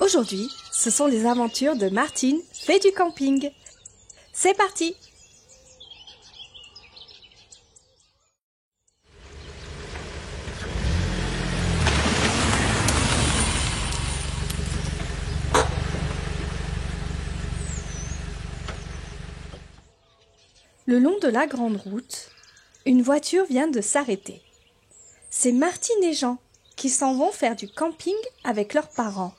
Aujourd'hui, ce sont les aventures de Martine, fée du camping. C'est parti! Le long de la grande route, une voiture vient de s'arrêter. C'est Martine et Jean qui s'en vont faire du camping avec leurs parents.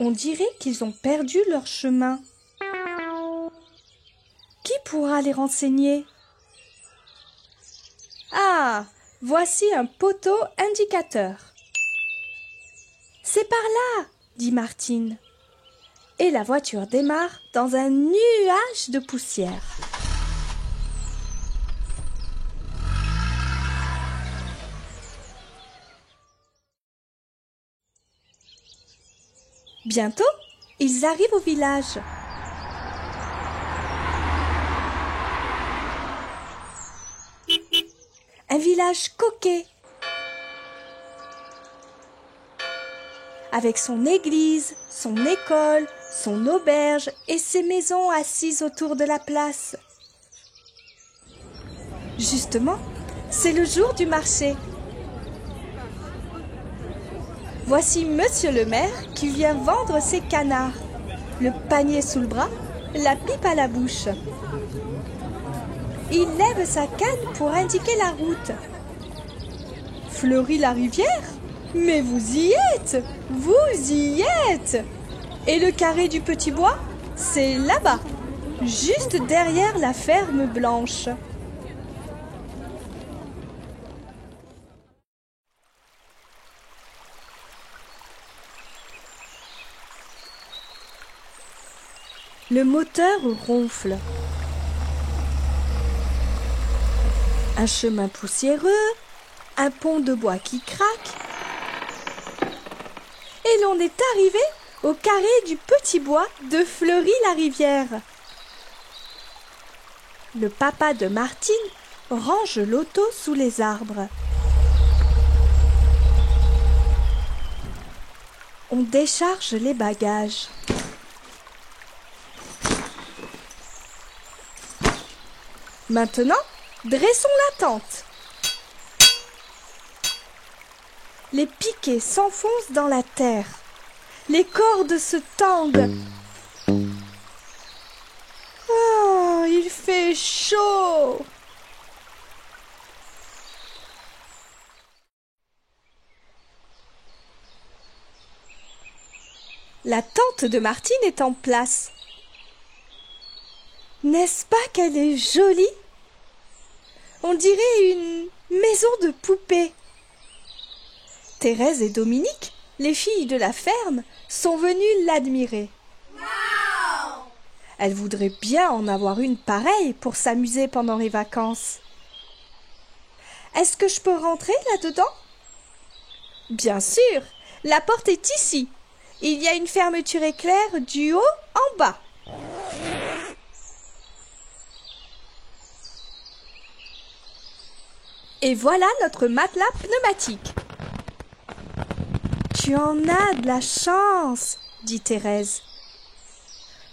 On dirait qu'ils ont perdu leur chemin. Qui pourra les renseigner? Ah, voici un poteau indicateur. C'est par là, dit Martine. Et la voiture démarre dans un nuage de poussière. Bientôt, ils arrivent au village. Un village coquet, avec son église, son école, son auberge et ses maisons assises autour de la place. Justement, c'est le jour du marché. Voici Monsieur le maire qui vient vendre ses canards, le panier sous le bras, la pipe à la bouche. Il lève sa canne pour indiquer la route. Fleury-la-Rivière? Mais vous y êtes! Vous y êtes! Et le carré du Petit Bois? C'est là-bas, juste derrière la ferme blanche. Le moteur ronfle. Un chemin poussiéreux, un pont de bois qui craque. Et l'on est arrivé au carré du Petit Bois de Fleury-la-Rivière. Le papa de Martine range l'auto sous les arbres. On décharge les bagages. Maintenant, dressons la tente. Les piquets s'enfoncent dans la terre. Les cordes se tendent. Oh, il fait chaud. La tente de Martine est en place. N'est-ce pas qu'elle est jolie? On dirait une maison de poupée. Thérèse et Dominique, les filles de la ferme, sont venues l'admirer. Wow! Elles voudraient bien en avoir une pareille pour s'amuser pendant les vacances. Est-ce que je peux rentrer là-dedans? Bien sûr, la porte est ici. Il y a une fermeture éclair du haut en bas. Et voilà notre matelas pneumatique. Tu en as de la chance, dit Thérèse.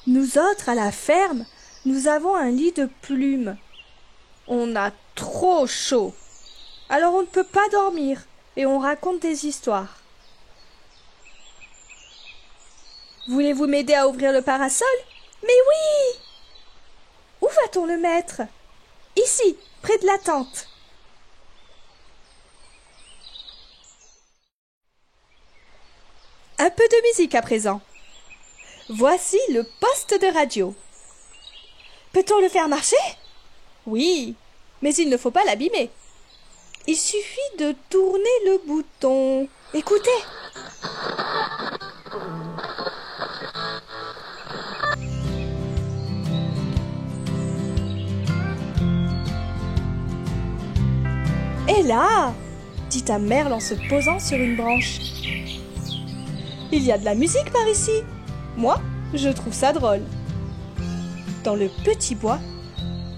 Nous autres, à la ferme, nous avons un lit de plumes. On a trop chaud. Alors on ne peut pas dormir et on raconte des histoires. Voulez-vous m'aider à ouvrir le parasol? Mais oui! Où va-t-on le mettre? Ici, près de la tente. Un peu de musique à présent. Voici le poste de radio. Peut-on le faire marcher? Oui, mais il ne faut pas l'abîmer. Il suffit de tourner le bouton. Écoutez. Et là, dit un merle en se posant sur une branche. Il y a de la musique par ici. Moi, je trouve ça drôle. Dans le Petit Bois,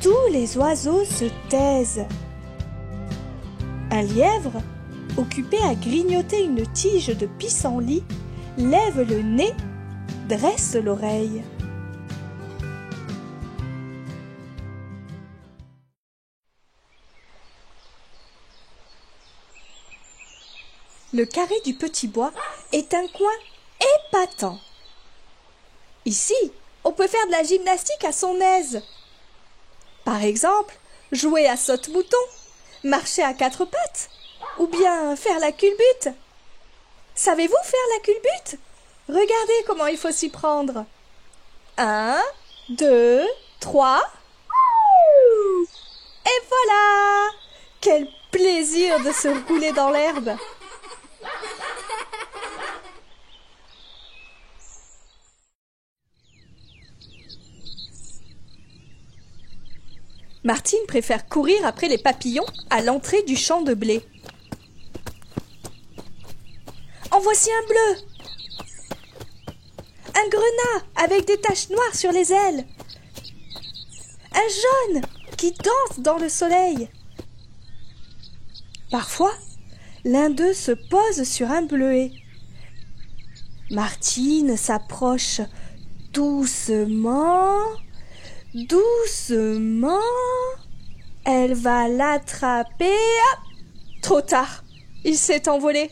tous les oiseaux se taisent. Un lièvre occupé à grignoter une tige de pissenlit, lève le nez, dresse l'oreille. Le carré du petit bois est un coin épatant. Ici, on peut faire de la gymnastique à son aise. Par exemple, jouer à saute-mouton, marcher à quatre pattes, ou bien faire la culbute. Savez-vous faire la culbute? Regardez comment il faut s'y prendre. 1, 2, 3. Et voilà! Quel plaisir de se rouler dans l'herbe! Martine préfère courir après les papillons à l'entrée du champ de blé. En voici un bleu! Un grenat avec des taches noires sur les ailes. Un jaune qui danse dans le soleil. Parfois, l'un d'eux se pose sur un bleuet. Martine s'approche doucement, doucement. Elle va l'attraper. Ah, trop tard, il s'est envolé.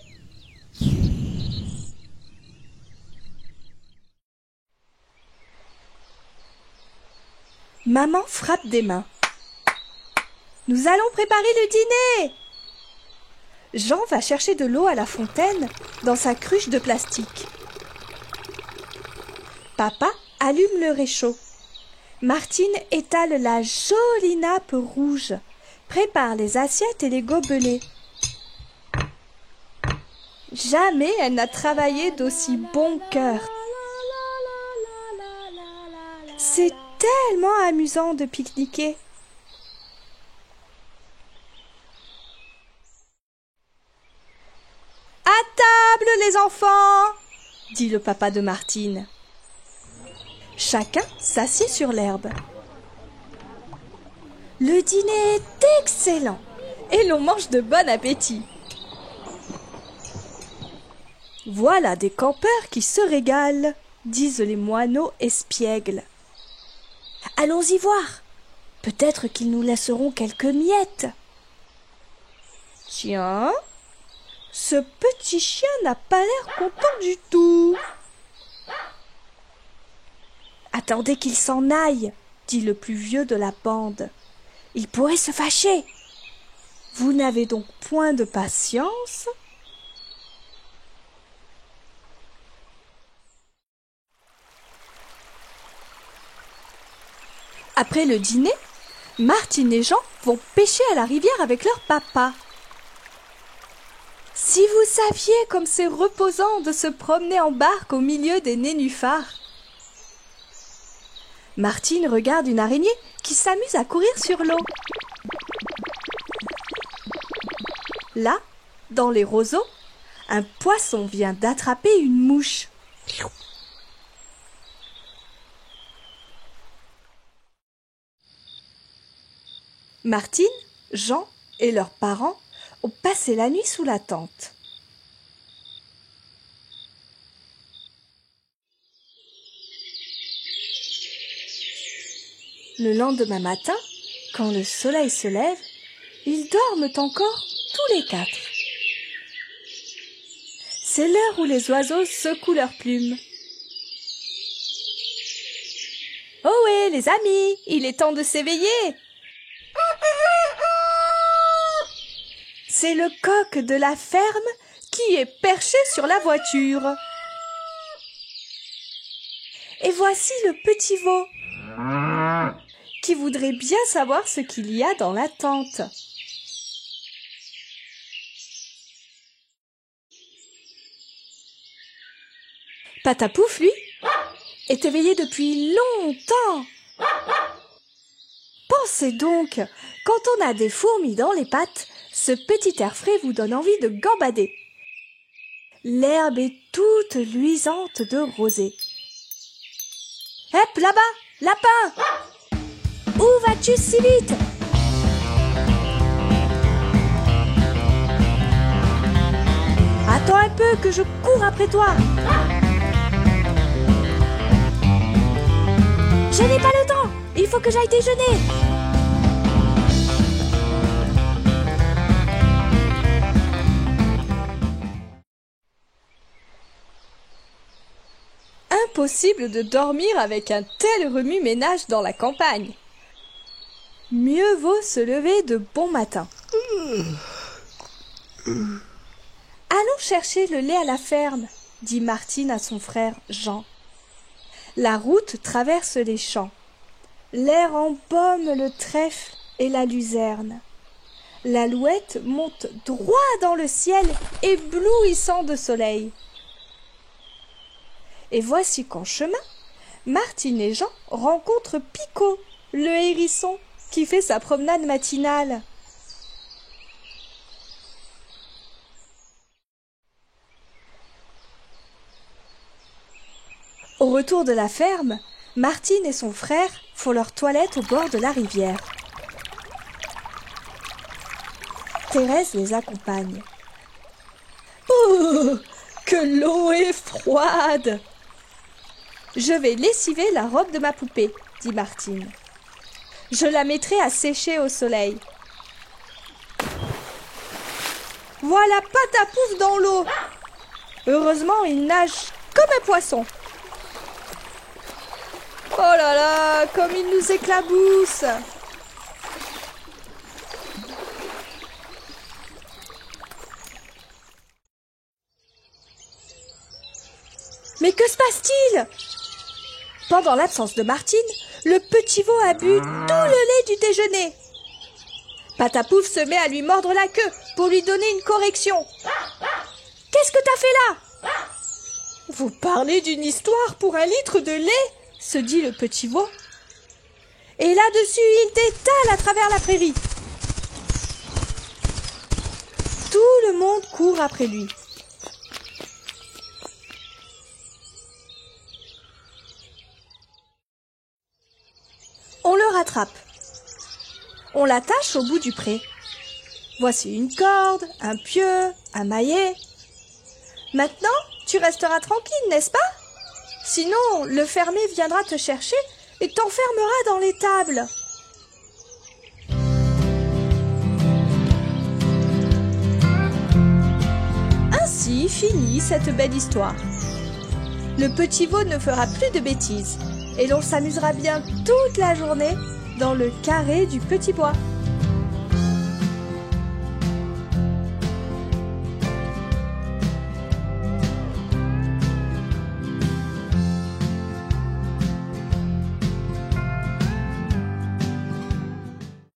Maman frappe des mains. Nous allons préparer le dîner. Jean va chercher de l'eau à la fontaine dans sa cruche de plastique. Papa allume le réchaud. Martine étale la jolie nappe rouge, prépare les assiettes et les gobelets. Jamais elle n'a travaillé d'aussi bon cœur. C'est tellement amusant de pique-niquer. À table, les enfants, dit le papa de Martine. Chacun s'assied sur l'herbe. Le dîner est excellent et l'on mange de bon appétit. Voilà des campeurs qui se régalent, disent les moineaux espiègles. Allons-y voir. Peut-être qu'ils nous laisseront quelques miettes. Tiens, ce petit chien n'a pas l'air content du tout. Attendez qu'il s'en aille, dit le plus vieux de la bande. Il pourrait se fâcher. Vous n'avez donc point de patience? Après le dîner, Martine et Jean vont pêcher à la rivière avec leur papa. Si vous saviez comme c'est reposant de se promener en barque au milieu des nénuphars. Martine regarde une araignée qui s'amuse à courir sur l'eau. Là, dans les roseaux, un poisson vient d'attraper une mouche. Martine, Jean et leurs parents ont passé la nuit sous la tente. Le lendemain matin, quand le soleil se lève, ils dorment encore tous les quatre. C'est l'heure où les oiseaux secouent leurs plumes. Ohé, les amis, il est temps de s'éveiller. C'est le coq de la ferme qui est perché sur la voiture. Et voici le petit veau qui voudrait bien savoir ce qu'il y a dans la tente. Patapouf, lui, est éveillé depuis longtemps. Pensez donc, quand on a des fourmis dans les pattes, ce petit air frais vous donne envie de gambader. L'herbe est toute luisante de rosée. Hep, là-bas, lapin! Où vas-tu si vite? Attends un peu que je cours après toi. Je n'ai pas le temps. Il faut que j'aille déjeuner. Impossible de dormir avec un tel remue-ménage dans la campagne. Mieux vaut se lever de bon matin. Allons chercher le lait à la ferme, dit Martine à son frère Jean. La route traverse les champs. L'air embaume le trèfle et la luzerne. L'alouette monte droit dans le ciel, éblouissant de soleil. Et voici qu'en chemin, Martine et Jean rencontrent Picot, le hérisson, qui fait sa promenade matinale. Au retour de la ferme, Martine et son frère font leur toilette au bord de la rivière. Thérèse les accompagne. Oh, que l'eau est froide! Je vais lessiver la robe de ma poupée, dit Martine. Je la mettrai à sécher au soleil. Voilà Patapouf dans l'eau. Heureusement, il nage comme un poisson. Oh là là, comme il nous éclabousse! Mais que se passe-t-il? Pendant l'absence de Martine, le petit veau a bu tout le lait du déjeuner. Patapouf se met à lui mordre la queue pour lui donner une correction. Qu'est-ce que t'as fait là? Vous parlez d'une histoire pour un litre de lait, se dit le petit veau. Et là-dessus, il détale à travers la prairie. Tout le monde court après lui. On le rattrape. On l'attache au bout du pré. Voici une corde, un pieu, un maillet. Maintenant, tu resteras tranquille, n'est-ce pas? Sinon, le fermier viendra te chercher et t'enfermera dans l'étable. Ainsi finit cette belle histoire. Le petit veau ne fera plus de bêtises et l'on s'amusera bien toute la journée dans le carré du petit bois.